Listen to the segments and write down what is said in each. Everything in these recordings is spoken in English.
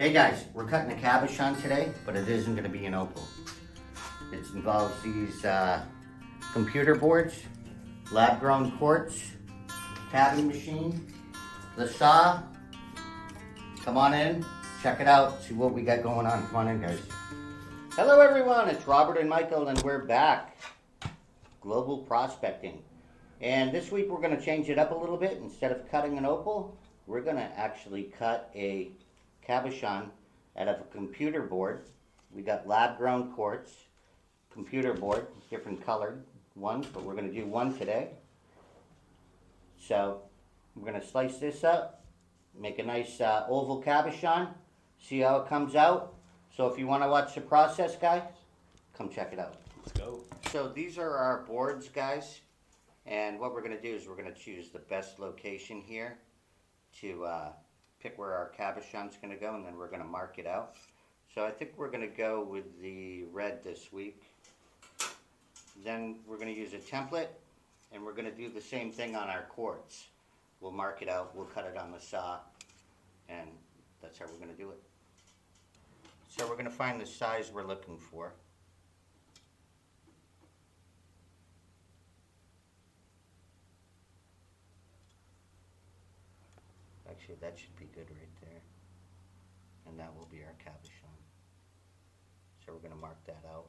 Hey guys, we're cutting a cabochon today, but it isn't going to be an opal. It involves these computer boards, Lab Grown Quartz tabbing machine, the saw. Come on in, check it out, see what we got going on. Come on in, guys. Hello everyone, it's Robert and Michael and we're back. Global prospecting. And this week we're going to change it up a little bit. Instead of cutting an opal, we're going to actually cut a cabochon out of a computer board. We got Lab Grown Quartz computer board, different colored ones, but we're going to do one today. So we're going to slice this up, make a nice oval cabochon, see how it comes out. So if you want to watch the process, guys, come check it out. Let's go. So these are our boards, guys, and what we're going to do is we're going to choose the best location here to pick where our cabochon's going to go, and then we're going to mark it out. So I think we're going to go with the red this week. Then we're going to use a template, and we're going to do the same thing on our quartz. We'll mark it out, we'll cut it on the saw, and that's how we're going to do it. So we're going to find the size we're looking for. Actually, that should be good right there. And that will be our cabochon. So we're going to mark that out.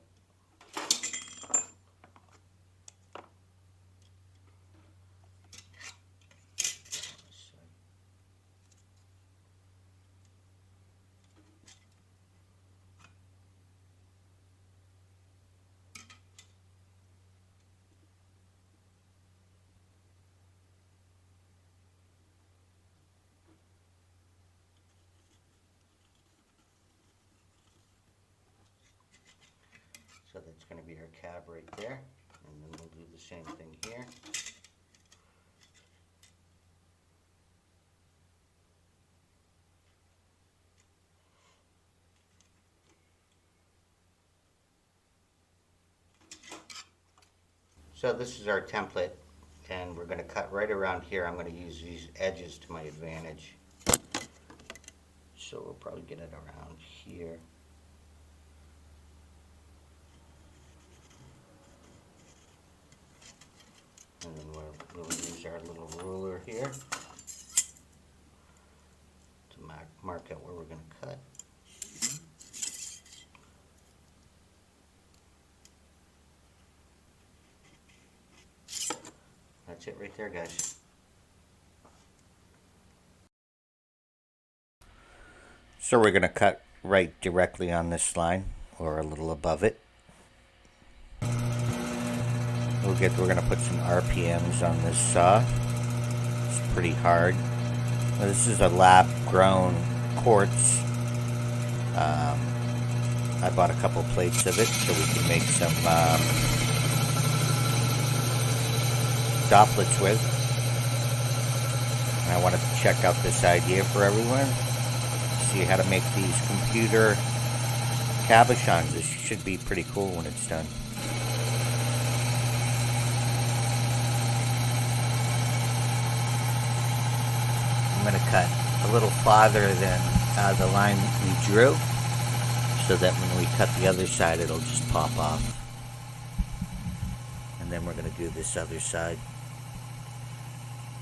So that's going to be our cab right there, and then we'll do the same thing here. So this is our template, and we're going to cut right around here. I'm going to use these edges to my advantage. So we'll probably get it around here. And then we'll use our little ruler here to mark out where we're going to cut. That's it right there, guys. So we're going to cut right directly on this line, or a little above it. We're going to put some RPMs on this saw. It's pretty hard. This is a Lab Grown Quartz. I bought a couple plates of it so we can make some droplets with. And I wanted to check out this idea for everyone. See how to make these computer cabochons. This should be pretty cool when it's done. I'm going to cut a little farther than the line we drew, so that when we cut the other side it'll just pop off. And then we're going to do this other side.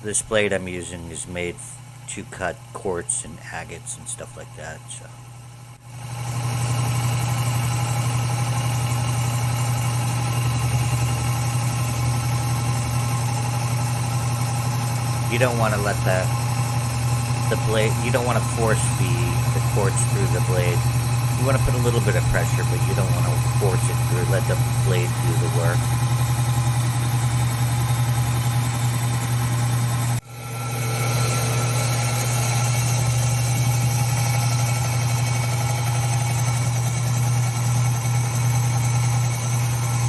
This blade I'm using is made to cut quartz and agates and stuff like that. So you don't want to let the blade, you don't want to force the quartz through the blade. You want to put a little bit of pressure, but you don't want to force it through. Let the blade do the work.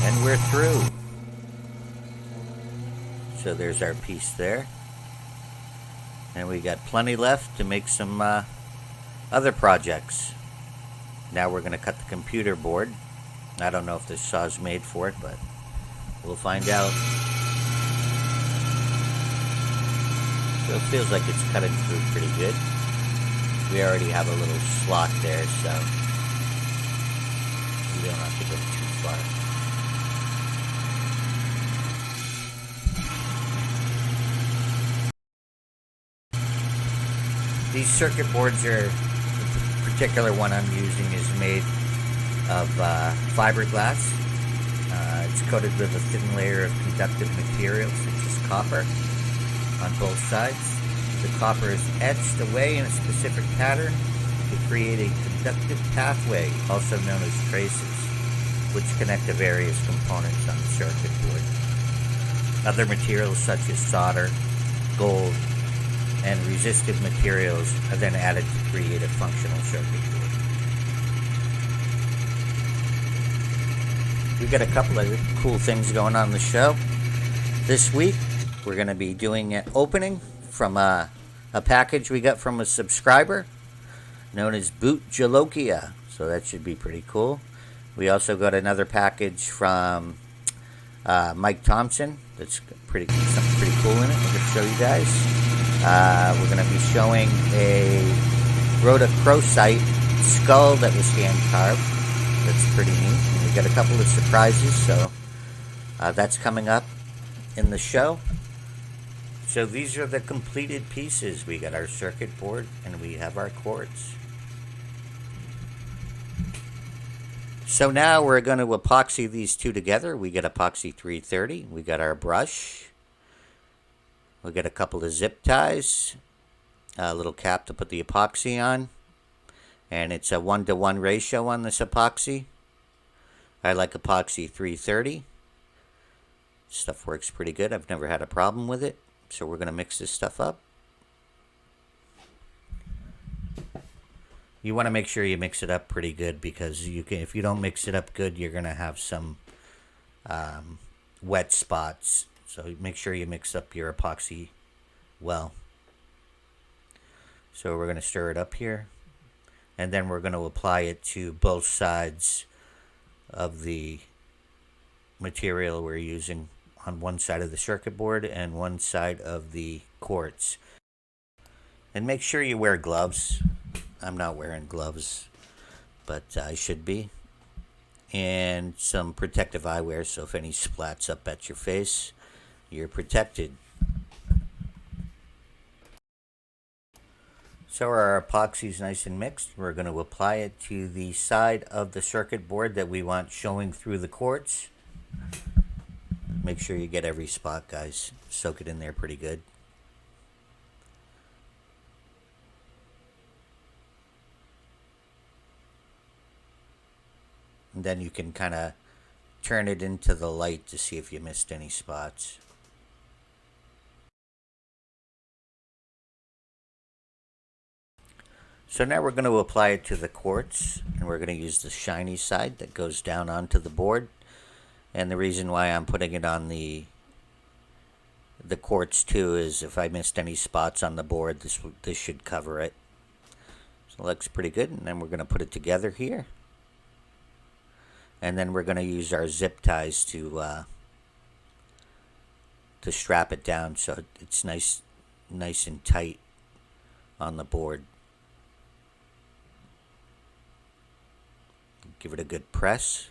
And we're through. So there's our piece there. And we got plenty left to make some other projects. Now we're going to cut the computer board. I don't know if this saw's made for it, but we'll find out. So it feels like it's cutting through pretty good. we already have a little slot there, so we don't have to go too far. These circuit boards are, the particular one I'm using is made of fiberglass. It's coated with a thin layer of conductive material such as copper on both sides. The copper is etched away in a specific pattern to create a conductive pathway, also known as traces, which connect the various components on the circuit board. Other materials such as solder, gold, and resistive materials are then added to create a functional circuit board. We've got a couple of cool things going on in the show. This week, we're going to be doing an opening from a package we got from a subscriber known as Boot Jalokia. So that should be pretty cool. We also got another package from Mike Thompson. That's something pretty cool in it. I'm going to show you guys. We're going to be showing a rotacrosite skull that was hand carved. That's pretty neat. And we got a couple of surprises, so that's coming up in the show. So these are the completed pieces. We got our circuit board and we have our quartz. So now we're going to epoxy these two together. We got epoxy 330. We got our brush. We got a couple of zip ties. A little cap to put the epoxy on. And it's a 1-to-1 ratio on this epoxy. I like epoxy 330. Stuff works pretty good. I've never had a problem with it. So we're going to mix this stuff up. You want to make sure you mix it up pretty good, because if you don't mix it up good, you're going to have some wet spots. So make sure you mix up your epoxy well. So we're going to stir it up here. And then we're going to apply it to both sides of the material we're using, on one side of the circuit board and one side of the quartz. And make sure you wear gloves. I'm not wearing gloves, but I should be. And some protective eyewear, so if any splats up at your face, you're protected. So our epoxy is nice and mixed. We're going to apply it to the side of the circuit board that we want showing through the quartz. Make sure you get every spot, guys. Soak it in there pretty good. And then you can kind of turn it into the light to see if you missed any spots. So now we're going to apply it to the quartz, and we're going to use the shiny side that goes down onto the board. And the reason why I'm putting it on the quartz too is if I missed any spots on the board, this should cover it. So it looks pretty good. And then we're going to put it together here. And then we're going to use our zip ties to strap it down so it's nice and tight on the board. Give it a good press.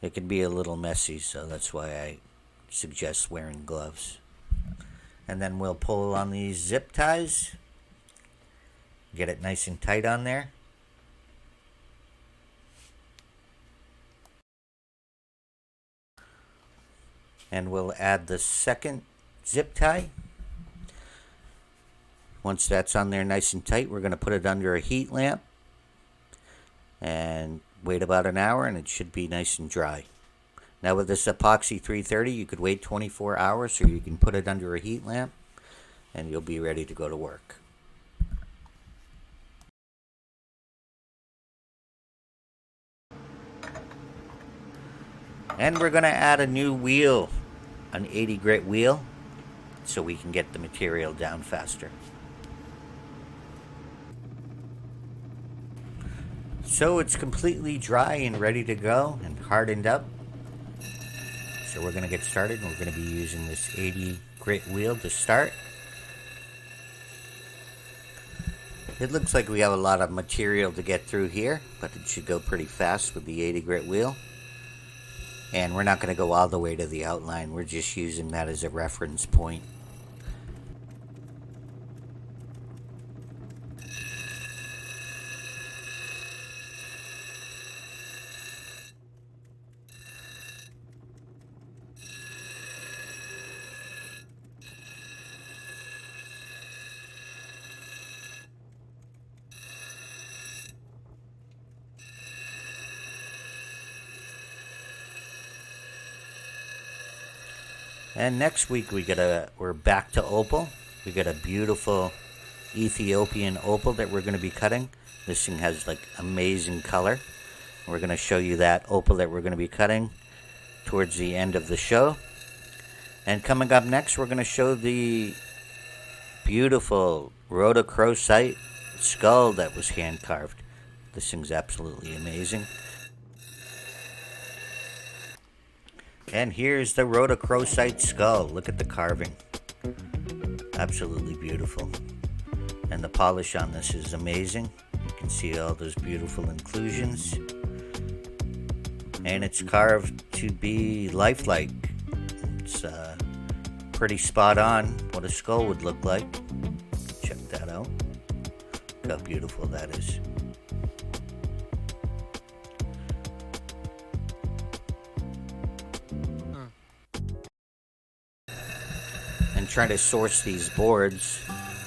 It can be a little messy, so that's why I suggest wearing gloves. And then we'll pull on these zip ties. Get it nice and tight on there. And we'll add the second zip tie. Once that's on there nice and tight, we're going to put it under a heat lamp and wait about an hour, and it should be nice and dry. Now with this epoxy 330, you could wait 24 hours, or you can put it under a heat lamp and you'll be ready to go to work. And we're going to add a new wheel, an 80 grit wheel, so we can get the material down faster. So it's completely dry and ready to go and hardened up. So we're going to get started, and we're going to be using this 80 grit wheel to start. It looks like we have a lot of material to get through here, but it should go pretty fast with the 80 grit wheel. And we're not going to go all the way to the outline, we're just using that as a reference point. And next week we're back to opal. We got a beautiful Ethiopian opal that we're going to be cutting. This thing has like amazing color. We're going to show you that opal that we're going to be cutting towards the end of the show. And coming up next, we're going to show the beautiful rotochrosite skull that was hand carved. This thing's absolutely amazing. And here's the rotochrosite skull. Look at the carving. Absolutely beautiful. And the polish on this is amazing. You can see all those beautiful inclusions. And it's carved to be lifelike. It's pretty spot on what a skull would look like. Check that out. Look how beautiful that is. And trying to source these boards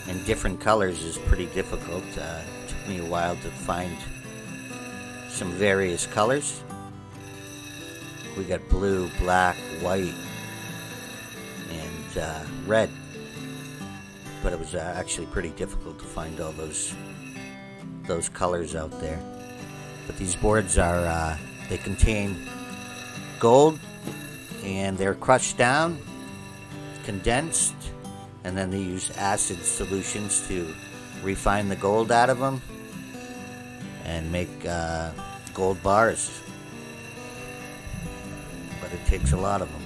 in different colors is pretty difficult. It took me a while to find some various colors. We got blue, black, white, and red. But it was actually pretty difficult to find all those colors out there. But these boards are, they contain gold, and they're crushed down, condensed, and then they use acid solutions to refine the gold out of them and make gold bars. But it takes a lot of them.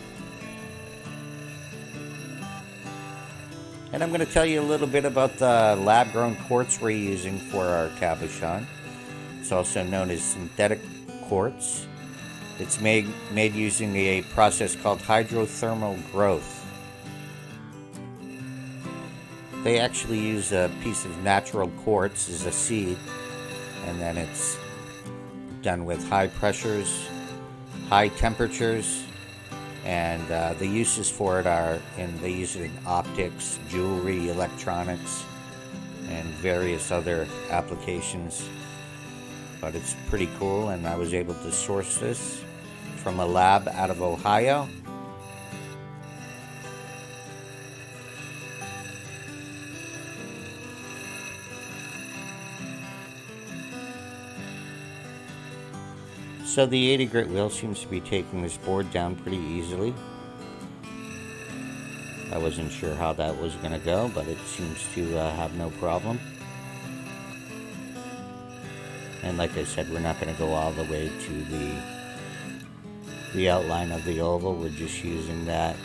And I'm going to tell you a little bit about the lab grown quartz we're using for our cabochon. It's also known as synthetic quartz. It's made using a process called hydrothermal growth. They actually use a piece of natural quartz as a seed, and then it's done with high pressures, high temperatures, and the uses for it they use it in optics, jewelry, electronics, and various other applications. But it's pretty cool, and I was able to source this from a lab out of Ohio. So the 80 grit wheel seems to be taking this board down pretty easily. I wasn't sure how that was going to go, but it seems to have no problem. And like I said, we're not going to go all the way to the outline of the oval. We're just using that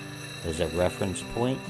as a reference point.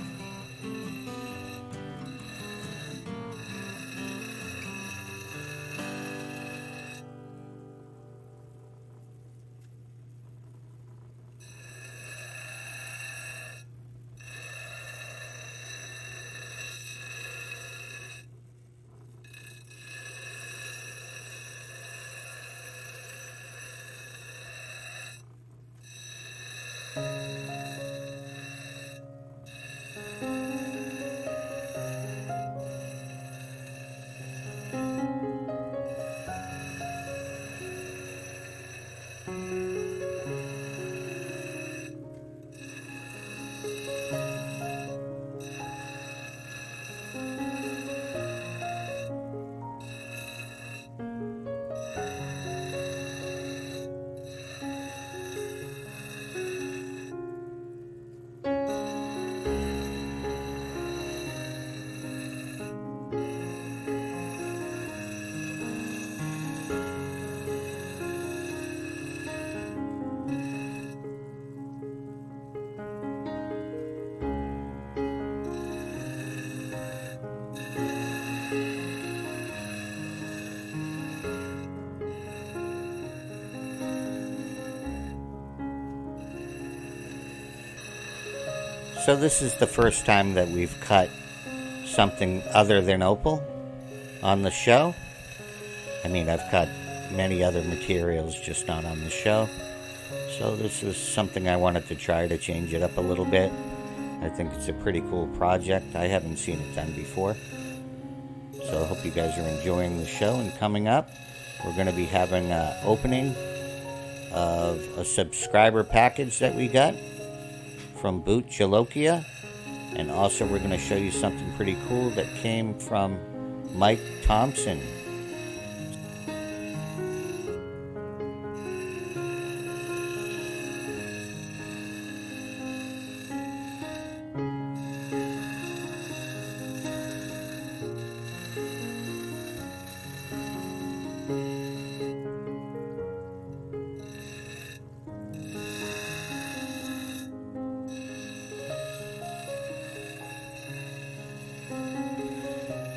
So this is the first time that we've cut something other than opal on the show. I mean, I've cut many other materials, just not on the show. So this is something I wanted to try to change it up a little bit. I think it's a pretty cool project. I haven't seen it done before. So I hope you guys are enjoying the show. And coming up, we're going to be having an opening of a subscriber package that we got from Boot Jalokia. And also we're going to show you something pretty cool that came from Mike Thompson.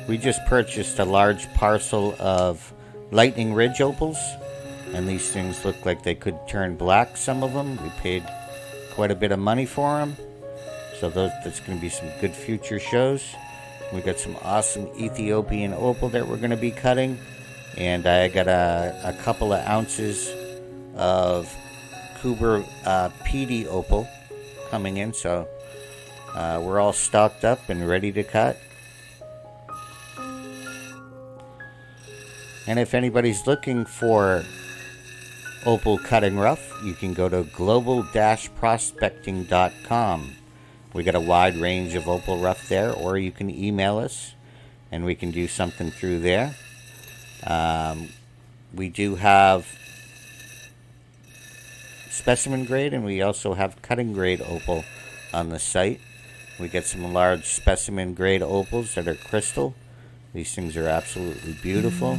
We just purchased a large parcel of Lightning Ridge opals, and these things look like they could turn black, some of them. We paid quite a bit of money for them, so that's going to be some good future shows. We got some awesome Ethiopian opal that we're going to be cutting, and I got a couple of ounces of Kuber PD opal coming in, so we're all stocked up and ready to cut. And if anybody's looking for opal cutting rough, you can go to global-prospecting.com. We got a wide range of opal rough there, or you can email us and we can do something through there. We do have specimen grade, and we also have cutting grade opal on the site. We get some large specimen grade opals that are crystal. These things are absolutely beautiful.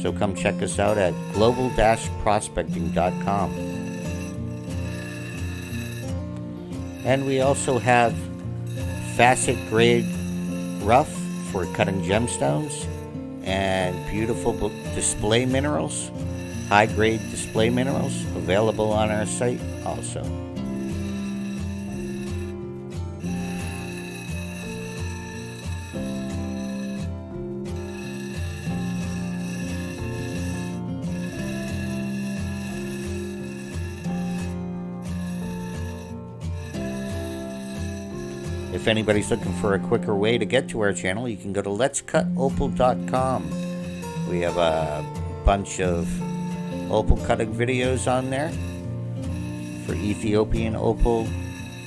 So come check us out at global-prospecting.com. And we also have facet grade rough for cutting gemstones and beautiful display minerals, high grade display minerals available on our site also. If anybody's looking for a quicker way to get to our channel, you can go to letscutopal.com. We have a bunch of opal cutting videos on there for Ethiopian opal,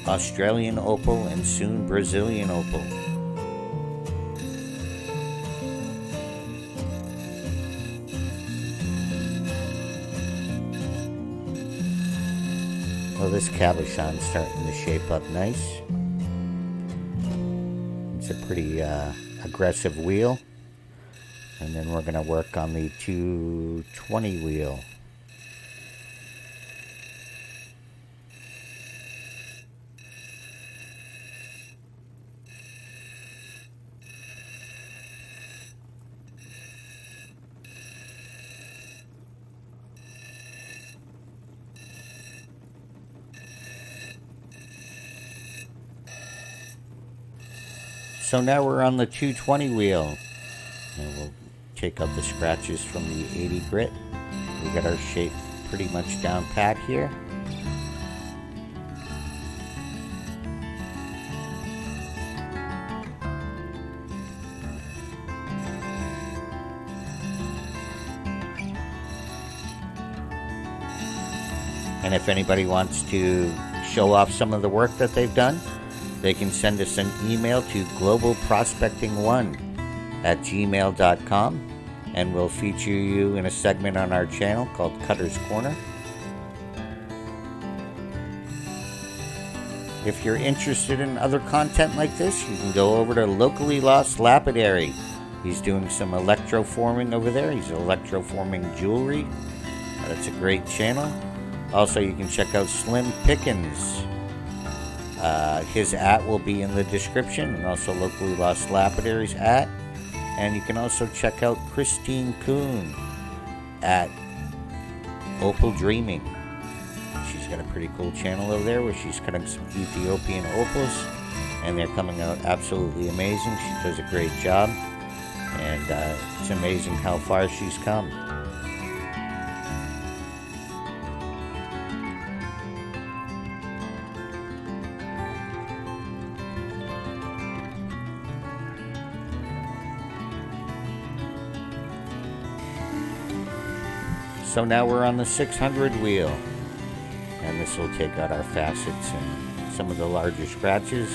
Australian opal, and soon Brazilian opal. Well, this cabochon's starting to shape up nice. It's a pretty aggressive wheel, and then we're going to work on the 220 wheel. So now we're on the 220 wheel, and we'll take out the scratches from the 80 grit. We got our shape pretty much down pat here. And if anybody wants to show off some of the work that they've done, they can send us an email to globalprospecting1@gmail.com, and we'll feature you in a segment on our channel called Cutter's Corner. If you're interested in other content like this, you can go over to Locally Lost Lapidary. He's doing some electroforming over there. He's electroforming jewelry. That's a great channel. Also, you can check out Slim Pickens. His will be in the description, and also Locally Lost Lapidary's @ And you can also check out Christine Kuhn at Opal Dreaming. She's got a pretty cool channel over there where she's cutting some Ethiopian opals and they're coming out absolutely amazing. She does a great job, and it's amazing how far she's come. So now we're on the 600 wheel, and this will take out our facets and some of the larger scratches,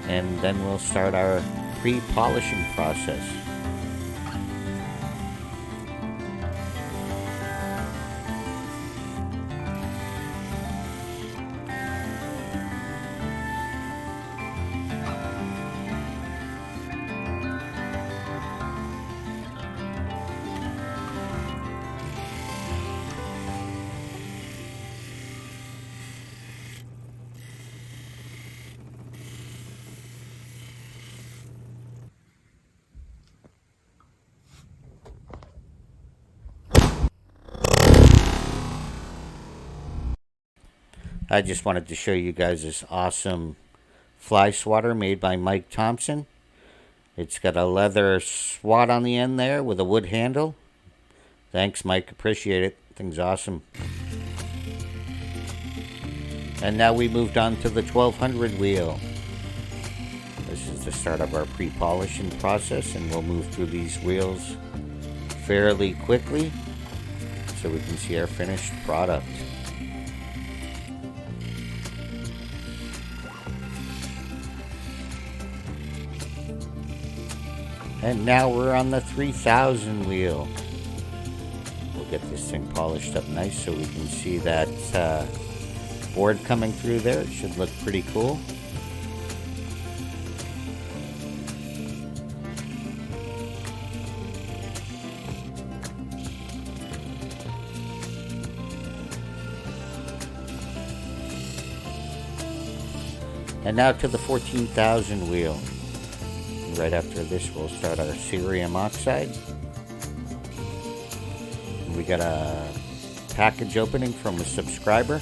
and then we'll start our pre-polishing process. I just wanted to show you guys this awesome fly swatter made by Mike Thompson. It's got a leather swat on the end there with a wood handle. Thanks, Mike. Appreciate it. Thing's awesome. And now we moved on to the 1200 wheel. This is the start of our pre-polishing process, and we'll move through these wheels fairly quickly so we can see our finished product. And now we're on the 3000 wheel. We'll get this thing polished up nice so we can see that board coming through there. It should look pretty cool. And now to the 14,000 wheel. Right after this, we'll start our cerium oxide. We got a package opening from a subscriber.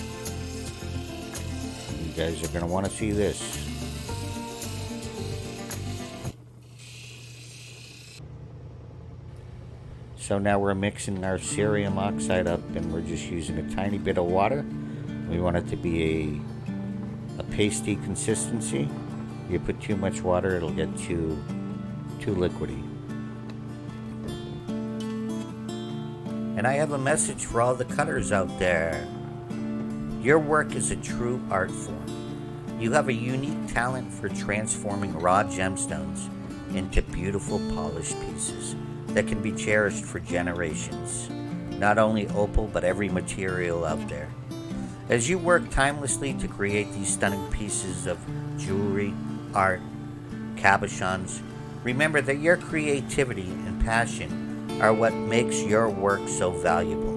You guys are going to want to see this. So now we're mixing our cerium oxide up, and we're just using a tiny bit of water. We want it to be a pasty consistency. You put too much water, it'll get too liquidy. And I have a message for all the cutters out there. Your work is a true art form. You have a unique talent for transforming raw gemstones into beautiful polished pieces that can be cherished for generations. Not only opal, but every material out there. As you work timelessly to create these stunning pieces of jewelry, art, cabochons, remember that your creativity and passion are what makes your work so valuable.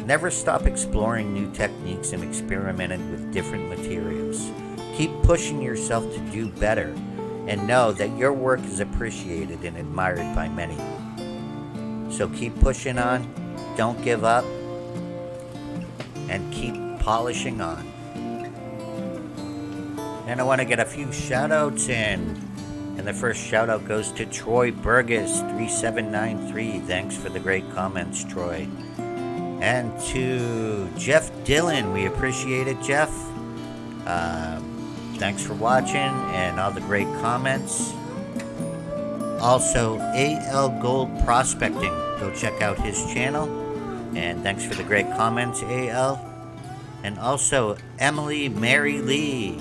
Never stop exploring new techniques and experimenting with different materials. Keep pushing yourself to do better, and know that your work is appreciated and admired by many. So keep pushing on, don't give up, and keep polishing on. And I want to get a few shout outs in. And the first shout out goes to Troy Burgess 3793. Thanks for the great comments, Troy. And to Jeff Dillon. We appreciate it, Jeff. Thanks for watching and all the great comments. Also, AL Gold Prospecting. Go check out his channel. And thanks for the great comments, AL. And also, Emily Mary Lee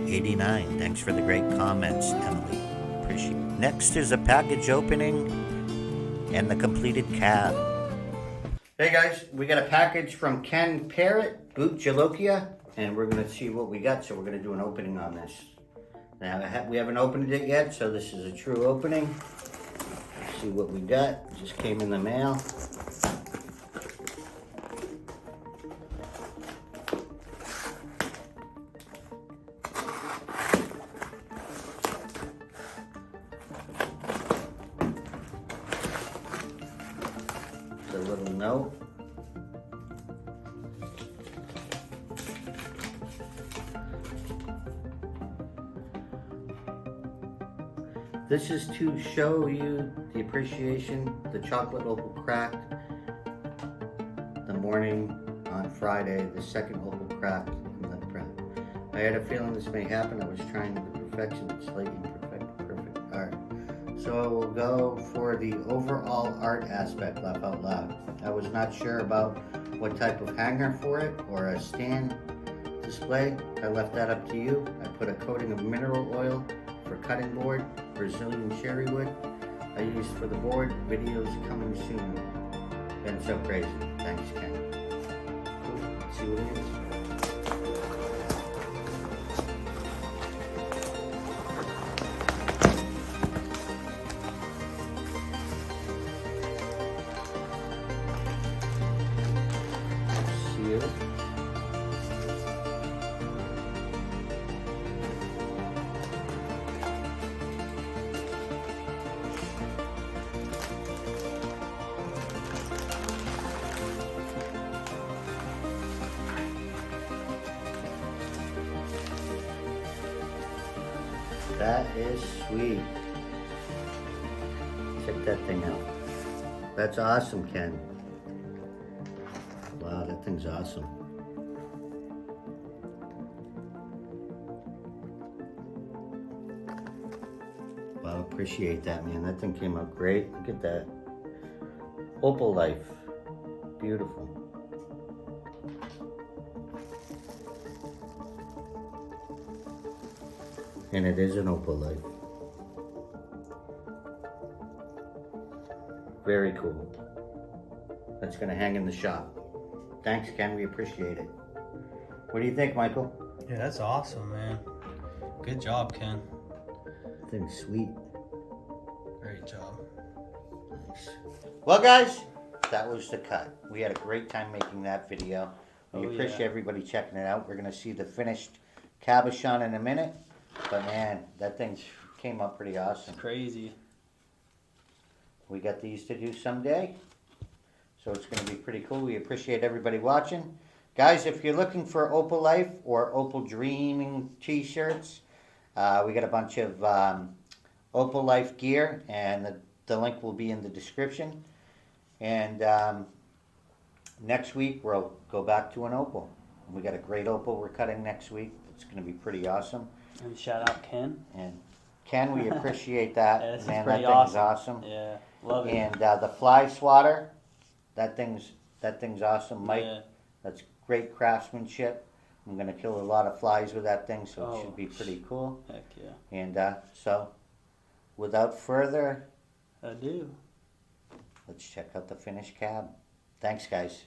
89. Thanks for the great comments, Emily. Appreciate it. Next is a package opening and the completed cab. Hey guys, we got a package from Ken Parrott, Boot Jalokia, and we're going to see what we got. So we're going to do an opening on this. Now, we haven't opened it yet, so this is a true opening. Let's see what we got. It just came in the mail. A little note. This is to show you the appreciation. The chocolate opal cracked the morning on Friday. The second opal cracked in the prep. I had a feeling this may happen. I was trying the perfection. It's like imperfect, perfect art. So we'll go for the overall art aspect, laugh out loud. I was not sure about what type of hanger for it or a stand display. I left that up to you. I put a coating of mineral oil for cutting board, Brazilian cherry wood I used for the board. Videos coming soon. Been so crazy. Thanks, Ken. Cool. Let's see what it is. Seal. That is sweet. Check that thing out. That's awesome, Ken. Wow, that thing's awesome. Wow, appreciate that, man. That thing came out great. Look at that. Opal life. Beautiful. And it is an opal life. Very cool. That's gonna hang in the shop. Thanks, Ken, we appreciate it. What do you think, Michael? Yeah, that's awesome, man. Good job, Ken. That thing's sweet. Great job. Nice. Well, guys, that was the cut. We had a great time making that video. We appreciate everybody checking it out. We're gonna see the finished cabochon in a minute. But man, that thing came up pretty awesome. It's crazy. We got these to do someday. So it's going to be pretty cool. We appreciate everybody watching. Guys, if you're looking for Opal Life or Opal Dreaming t-shirts, we got a bunch of Opal Life gear, and the link will be in the description. And next week, we'll go back to an opal. We got a great opal we're cutting next week. It's going to be pretty awesome. And shout out Ken. And Ken, we appreciate that. Yeah, this man, is pretty that thing's awesome. Yeah, love it. And the fly swatter, that thing's awesome. Mike, Yeah. that's great craftsmanship. I'm gonna kill a lot of flies with that thing, so it should be pretty cool. Heck yeah. And so, without further ado, let's check out the finished cab. Thanks, guys.